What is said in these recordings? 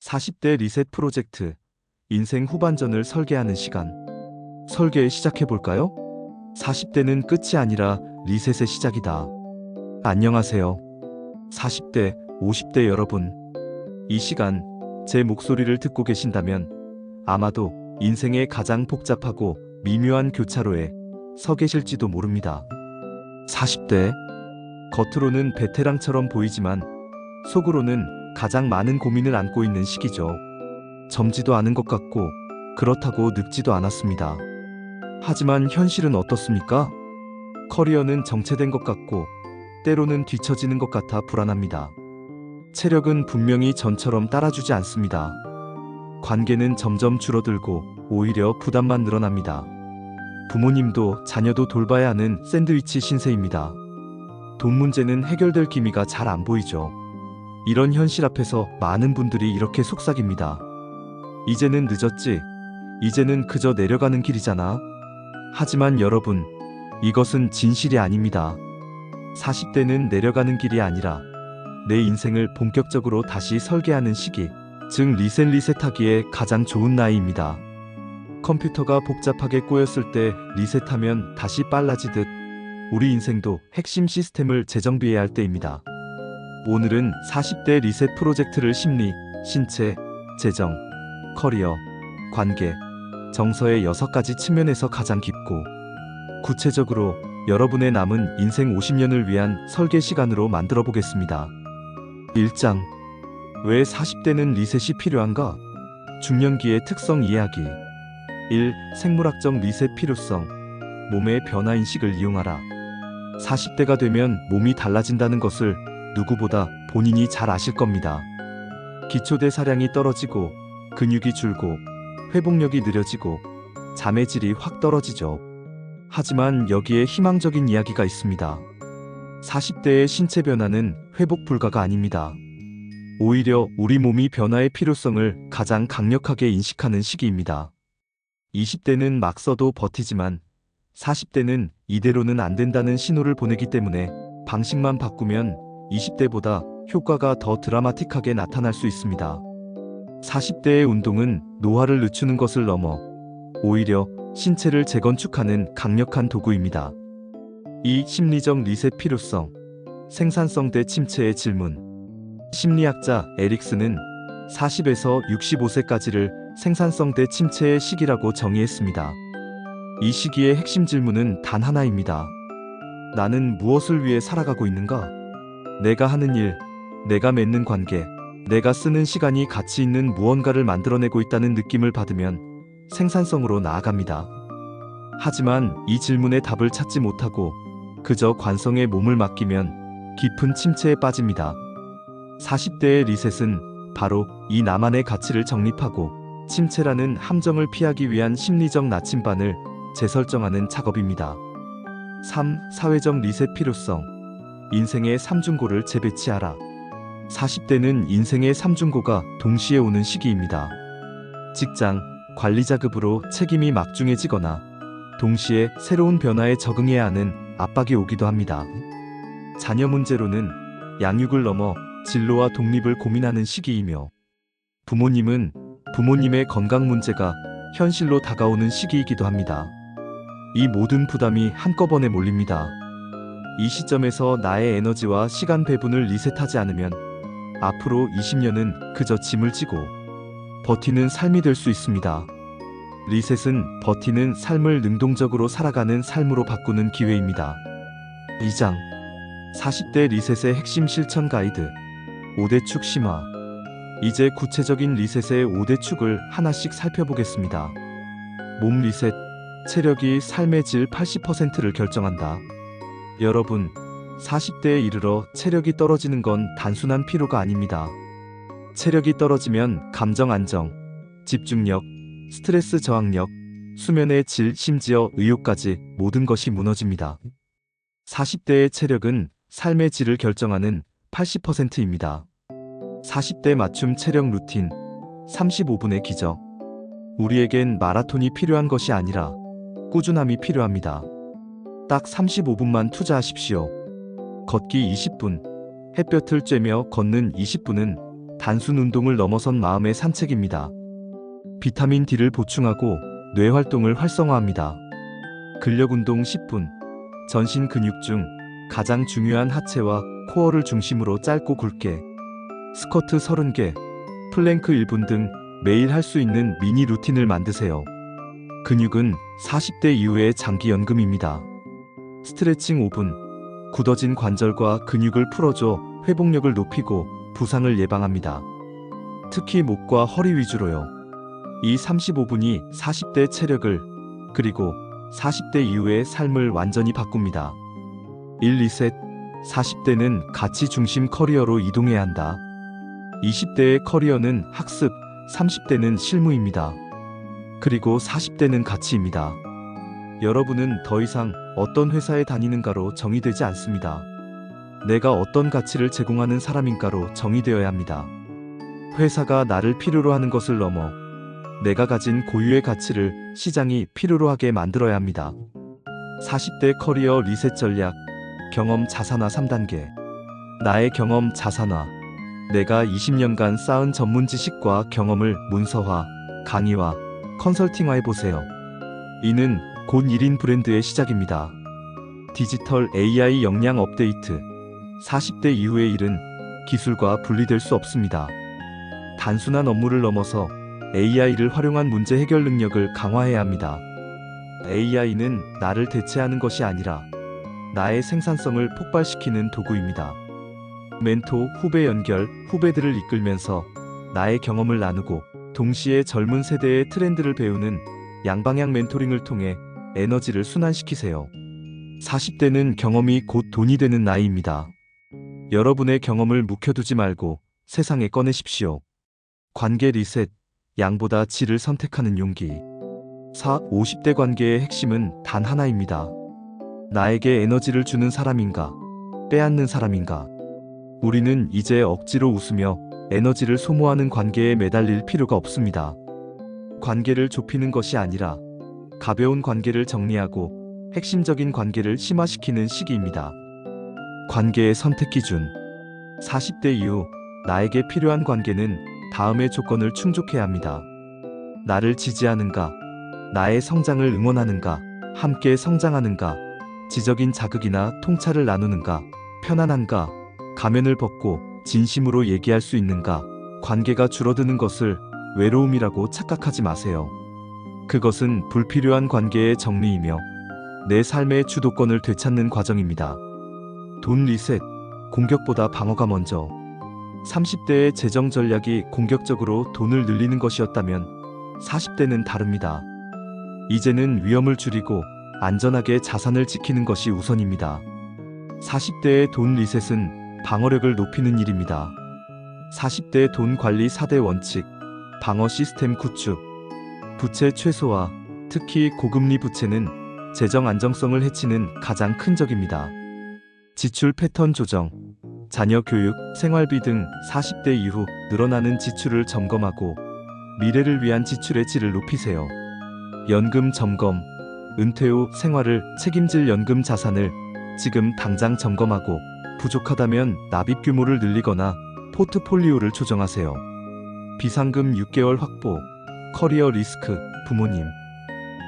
40대 리셋 프로젝트, 인생 후반전을 설계하는 시간. 설계 시작해볼까요? 40대는 끝이 아니라 리셋의 시작이다. 안녕하세요. 40대, 50대 여러분. 이 시간, 제 목소리를 듣고 계신다면 아마도 인생의 가장 복잡하고 미묘한 교차로에 서 계실지도 모릅니다. 40대, 겉으로는 베테랑처럼 보이지만 속으로는 가장 많은 고민을 안고 있는 시기죠. 젊지도 않은 것 같고 그렇다고 늙지도 않았습니다. 하지만 현실은 어떻습니까? 커리어는 정체된 것 같고 때로는 뒤처지는 것 같아 불안합니다. 체력은 분명히 전처럼 따라주지 않습니다. 관계는 점점 줄어들고 오히려 부담만 늘어납니다. 부모님도 자녀도 돌봐야 하는 샌드위치 신세입니다. 돈 문제는 해결될 기미가 잘 안 보이죠. 이런 현실 앞에서 많은 분들이 이렇게 속삭입니다. 이제는 늦었지. 이제는 그저 내려가는 길이잖아. 하지만 여러분, 이것은 진실이 아닙니다. 40대는 내려가는 길이 아니라 내 인생을 본격적으로 다시 설계하는 시기, 즉 리셋하기에 가장 좋은 나이입니다. 컴퓨터가 복잡하게 꼬였을 때 리셋하면 다시 빨라지듯 우리 인생도 핵심 시스템을 재정비해야 할 때입니다. 오늘은 40대 리셋 프로젝트를 심리, 신체, 재정, 커리어, 관계, 정서의 6가지 측면에서 가장 깊고 구체적으로 여러분의 남은 인생 50년을 위한 설계 시간으로 만들어 보겠습니다. 1장. 왜 40대는 리셋이 필요한가? 중년기의 특성 이야기. 1. 생물학적 리셋 필요성. 몸의 변화 인식을 이용하라. 40대가 되면 몸이 달라진다는 것을 누구보다 본인이 잘 아실 겁니다. 기초대사량이 떨어지고 근육이 줄고 회복력이 느려지고 잠의 질이 확 떨어지죠. 하지만 여기에 희망적인 이야기가 있습니다. 40대의 신체 변화는 회복 불가가 아닙니다. 오히려 우리 몸이 변화의 필요성을 가장 강력하게 인식하는 시기입니다. 20대는 막 써도 버티지만 40대는 이대로는 안 된다는 신호를 보내기 때문에 방식만 바꾸면 20대보다 효과가 더 드라마틱하게 나타날 수 있습니다. 40대의 운동은 노화를 늦추는 것을 넘어 오히려 신체를 재건축하는 강력한 도구입니다. 이 심리적 리셋 필요성, 생산성 대 침체의 질문. 심리학자 에릭슨은 40에서 65세까지를 생산성 대 침체의 시기라고 정의했습니다. 이 시기의 핵심 질문은 단 하나입니다. 나는 무엇을 위해 살아가고 있는가? 내가 하는 일, 내가 맺는 관계, 내가 쓰는 시간이 가치 있는 무언가를 만들어내고 있다는 느낌을 받으면 생산성으로 나아갑니다. 하지만 이 질문에 답을 찾지 못하고 그저 관성에 몸을 맡기면 깊은 침체에 빠집니다. 40대의 리셋은 바로 이 나만의 가치를 정립하고 침체라는 함정을 피하기 위한 심리적 나침반을 재설정하는 작업입니다. 3. 사회적 리셋 필요성. 인생의 삼중고를 재배치하라. 40대는 인생의 삼중고가 동시에 오는 시기입니다. 직장, 관리자급으로 책임이 막중해지거나 동시에 새로운 변화에 적응해야 하는 압박이 오기도 합니다. 자녀 문제로는 양육을 넘어 진로와 독립을 고민하는 시기이며 부모님은 부모님의 건강 문제가 현실로 다가오는 시기이기도 합니다. 이 모든 부담이 한꺼번에 몰립니다. 이 시점에서 나의 에너지와 시간 배분을 리셋하지 않으면 앞으로 20년은 그저 짐을 지고 버티는 삶이 될 수 있습니다. 리셋은 버티는 삶을 능동적으로 살아가는 삶으로 바꾸는 기회입니다. 2장. 40대 리셋의 핵심 실천 가이드. 5대 축 심화. 이제 구체적인 리셋의 5대 축을 하나씩 살펴보겠습니다. 몸 리셋. 체력이 삶의 질 80%를 결정한다. 여러분, 40대에 이르러 체력이 떨어지는 건 단순한 피로가 아닙니다. 체력이 떨어지면 감정 안정, 집중력, 스트레스 저항력, 수면의 질, 심지어 의욕까지 모든 것이 무너집니다. 40대의 체력은 삶의 질을 결정하는 80%입니다. 40대 맞춤 체력 루틴, 35분의 기적. 우리에겐 마라톤이 필요한 것이 아니라 꾸준함이 필요합니다. 딱 35분만 투자하십시오. 걷기 20분, 햇볕을 쬐며 걷는 20분은 단순 운동을 넘어선 마음의 산책입니다. 비타민 D를 보충하고 뇌 활동을 활성화합니다. 근력 운동 10분. 전신 근육 중 가장 중요한 하체와 코어를 중심으로 짧고 굵게 스쿼트 30개, 플랭크 1분 등 매일 할 수 있는 미니 루틴을 만드세요. 근육은 40대 이후의 장기 연금입니다. 스트레칭 5분. 굳어진 관절과 근육을 풀어줘 회복력을 높이고 부상을 예방합니다. 특히 목과 허리 위주로요. 이 35분이 40대 체력을 그리고 40대 이후의 삶을 완전히 바꿉니다. 1. 리셋. 40대는 가치 중심 커리어로 이동해야 한다. 20대의 커리어는 학습, 30대는 실무입니다. 그리고 40대는 가치입니다. 여러분은 더 이상 어떤 회사에 다니는가로 정의되지 않습니다. 내가 어떤 가치를 제공하는 사람인가로 정의되어야 합니다. 회사가 나를 필요로 하는 것을 넘어 내가 가진 고유의 가치를 시장이 필요로 하게 만들어야 합니다. 40대 커리어 리셋 전략. 경험 자산화 3단계. 나의 경험 자산화. 내가 20년간 쌓은 전문 지식과 경험을 문서화, 강의화, 컨설팅화해보세요. 이는 곧 1인 브랜드의 시작입니다. 디지털 AI 역량 업데이트. 40대 이후의 일은 기술과 분리될 수 없습니다. 단순한 업무를 넘어서 AI를 활용한 문제 해결 능력을 강화해야 합니다. AI는 나를 대체하는 것이 아니라 나의 생산성을 폭발시키는 도구입니다. 멘토, 후배 연결, 후배들을 이끌면서 나의 경험을 나누고 동시에 젊은 세대의 트렌드를 배우는 양방향 멘토링을 통해 에너지를 순환시키세요. 40대는 경험이 곧 돈이 되는 나이입니다. 여러분의 경험을 묵혀두지 말고 세상에 꺼내십시오. 관계 리셋. 양보다 질을 선택하는 용기. 50대 관계의 핵심은 단 하나입니다. 나에게 에너지를 주는 사람인가, 빼앗는 사람인가. 우리는 이제 억지로 웃으며 에너지를 소모하는 관계에 매달릴 필요가 없습니다. 관계를 좁히는 것이 아니라 가벼운 관계를 정리하고 핵심적인 관계를 심화시키는 시기입니다. 관계의 선택 기준. 40대 이후 나에게 필요한 관계는 다음의 조건을 충족해야 합니다. 나를 지지하는가, 나의 성장을 응원하는가, 함께 성장하는가, 지적인 자극이나 통찰을 나누는가, 편안한가, 가면을 벗고 진심으로 얘기할 수 있는가. 관계가 줄어드는 것을 외로움이라고 착각하지 마세요. 그것은 불필요한 관계의 정리이며 내 삶의 주도권을 되찾는 과정입니다. 돈 리셋. 공격보다 방어가 먼저. 30대의 재정 전략이 공격적으로 돈을 늘리는 것이었다면 40대는 다릅니다. 이제는 위험을 줄이고 안전하게 자산을 지키는 것이 우선입니다. 40대의 돈 리셋은 방어력을 높이는 일입니다. 40대 돈 관리 4대 원칙. 방어 시스템 구축. 부채 최소화. 특히 고금리 부채는 재정 안정성을 해치는 가장 큰 적입니다. 지출 패턴 조정. 자녀 교육, 생활비 등 40대 이후 늘어나는 지출을 점검하고 미래를 위한 지출의 질을 높이세요. 연금 점검. 은퇴 후 생활을 책임질 연금 자산을 지금 당장 점검하고 부족하다면 납입 규모를 늘리거나 포트폴리오를 조정하세요. 비상금 6개월 확보. 커리어 리스크, 부모님,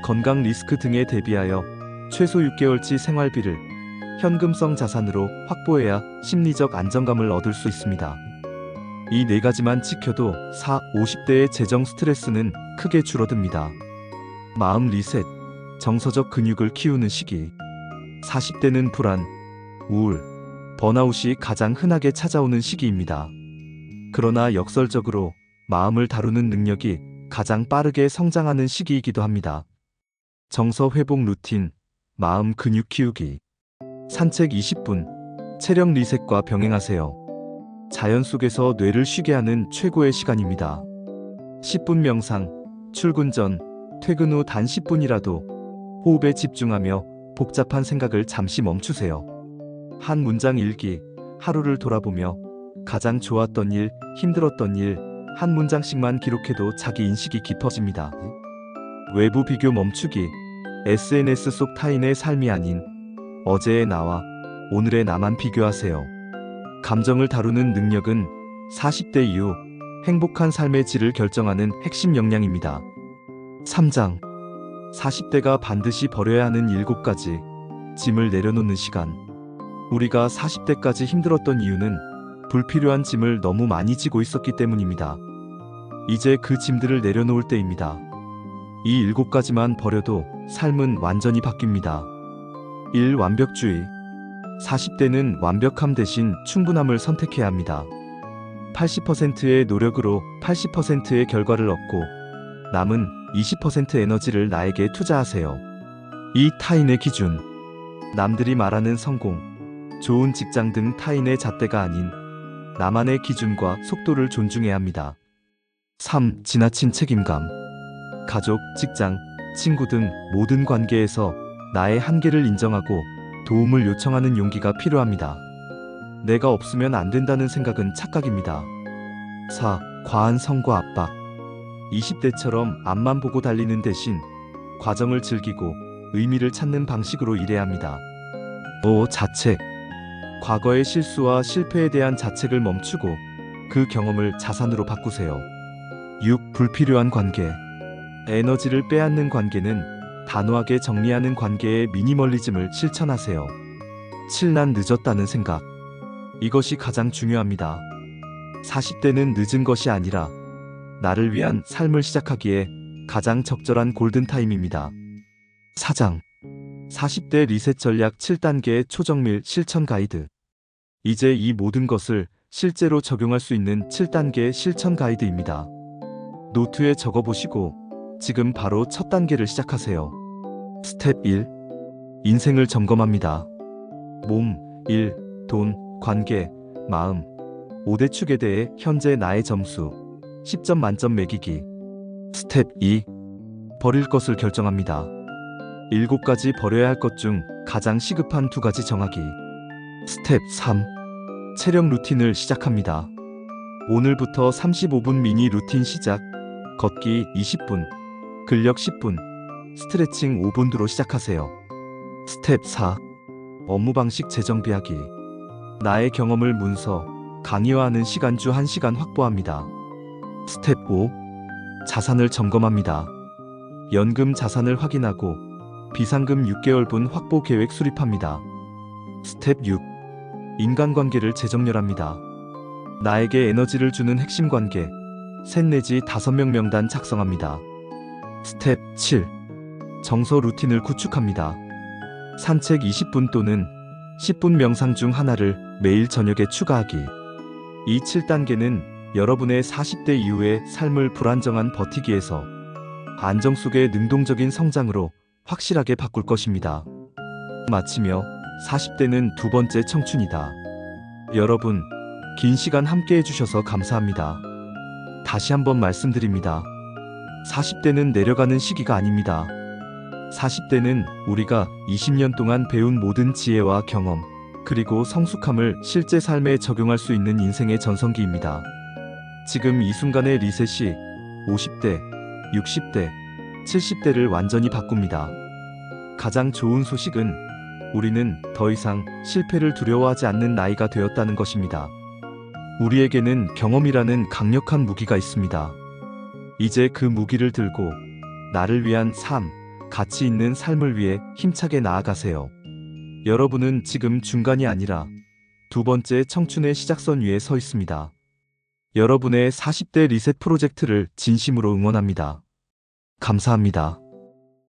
건강 리스크 등에 대비하여 최소 6개월치 생활비를 현금성 자산으로 확보해야 심리적 안정감을 얻을 수 있습니다. 이 네 가지만 지켜도 50대의 재정 스트레스는 크게 줄어듭니다. 마음 리셋. 정서적 근육을 키우는 시기. 40대는 불안, 우울, 번아웃이 가장 흔하게 찾아오는 시기입니다. 그러나 역설적으로 마음을 다루는 능력이 가장 빠르게 성장하는 시기이기도 합니다. 정서 회복 루틴, 마음 근육 키우기. 산책 20분, 체력 리셋과 병행하세요. 자연 속에서 뇌를 쉬게 하는 최고의 시간입니다. 10분 명상. 출근 전, 퇴근 후 단 10분이라도 호흡에 집중하며 복잡한 생각을 잠시 멈추세요. 한 문장 일기. 하루를 돌아보며 가장 좋았던 일, 힘들었던 일, 한 문장씩만 기록해도 자기 인식이 깊어집니다. 외부 비교 멈추기. SNS 속 타인의 삶이 아닌 어제의 나와 오늘의 나만 비교하세요. 감정을 다루는 능력은 40대 이후 행복한 삶의 질을 결정하는 핵심 역량입니다. 3장. 40대가 반드시 버려야 하는 7가지 짐을 내려놓는 시간. 우리가 40대까지 힘들었던 이유는 불필요한 짐을 너무 많이 지고 있었기 때문입니다. 이제 그 짐들을 내려놓을 때입니다. 이 7가지만 버려도 삶은 완전히 바뀝니다. 1. 완벽주의. 40대는 완벽함 대신 충분함을 선택해야 합니다. 80%의 노력으로 80%의 결과를 얻고 남은 20% 에너지를 나에게 투자하세요. 이 타인의 기준. 남들이 말하는 성공, 좋은 직장 등 타인의 잣대가 아닌 나만의 기준과 속도를 존중해야 합니다. 3. 지나친 책임감. 가족, 직장, 친구 등 모든 관계에서 나의 한계를 인정하고 도움을 요청하는 용기가 필요합니다. 내가 없으면 안 된다는 생각은 착각입니다. 4. 과한 성과 압박. 20대처럼 앞만 보고 달리는 대신 과정을 즐기고 의미를 찾는 방식으로 일해야 합니다. 5. 자책. 과거의 실수와 실패에 대한 자책을 멈추고 그 경험을 자산으로 바꾸세요. 6. 불필요한 관계. 에너지를 빼앗는 관계는 단호하게 정리하는 관계의 미니멀리즘을 실천하세요. 7. 난 늦었다는 생각. 이것이 가장 중요합니다. 40대는 늦은 것이 아니라 나를 위한 삶을 시작하기에 가장 적절한 골든타임입니다. 4장. 40대 리셋 전략 7단계의 초정밀 실천 가이드. 이제 이 모든 것을 실제로 적용할 수 있는 7단계 실천 가이드입니다. 노트에 적어보시고 지금 바로 첫 단계를 시작하세요. 스텝 1. 인생을 점검합니다. 몸, 일, 돈, 관계, 마음, 5대 축에 대해 현재 나의 점수 10점 만점 매기기. 스텝 2. 버릴 것을 결정합니다. 7가지 버려야 할 것 중 가장 시급한 2가지 정하기. 스텝 3. 체력 루틴을 시작합니다. 오늘부터 35분 미니 루틴 시작. 걷기 20분, 근력 10분, 스트레칭 5분으로 시작하세요. 스텝 4. 업무 방식 재정비하기. 나의 경험을 문서, 강의화하는 시간주 1시간 확보합니다. 스텝 5. 자산을 점검합니다. 연금 자산을 확인하고 비상금 6개월분 확보 계획 수립합니다. 스텝 6. 인간관계를 재정렬합니다. 나에게 에너지를 주는 핵심 관계, 셋 내지 5명 명단 작성합니다. 스텝 7. 정서 루틴을 구축합니다. 산책 20분 또는 10분 명상 중 하나를 매일 저녁에 추가하기. 이 7단계는 여러분의 40대 이후의 삶을 불안정한 버티기에서 안정 속의 능동적인 성장으로 확실하게 바꿀 것입니다. 마치며 40대는 2번째 청춘이다. 여러분, 긴 시간 함께 해주셔서 감사합니다. 다시 한번 말씀드립니다. 40대는 내려가는 시기가 아닙니다. 40대는 우리가 20년 동안 배운 모든 지혜와 경험, 그리고 성숙함을 실제 삶에 적용할 수 있는 인생의 전성기입니다. 지금 이 순간의 리셋이 50대, 60대, 70대를 완전히 바꿉니다. 가장 좋은 소식은 우리는 더 이상 실패를 두려워하지 않는 나이가 되었다는 것입니다. 우리에게는 경험이라는 강력한 무기가 있습니다. 이제 그 무기를 들고 나를 위한 삶, 가치 있는 삶을 위해 힘차게 나아가세요. 여러분은 지금 중간이 아니라 2번째 청춘의 시작선 위에 서 있습니다. 여러분의 40대 리셋 프로젝트를 진심으로 응원합니다. 감사합니다.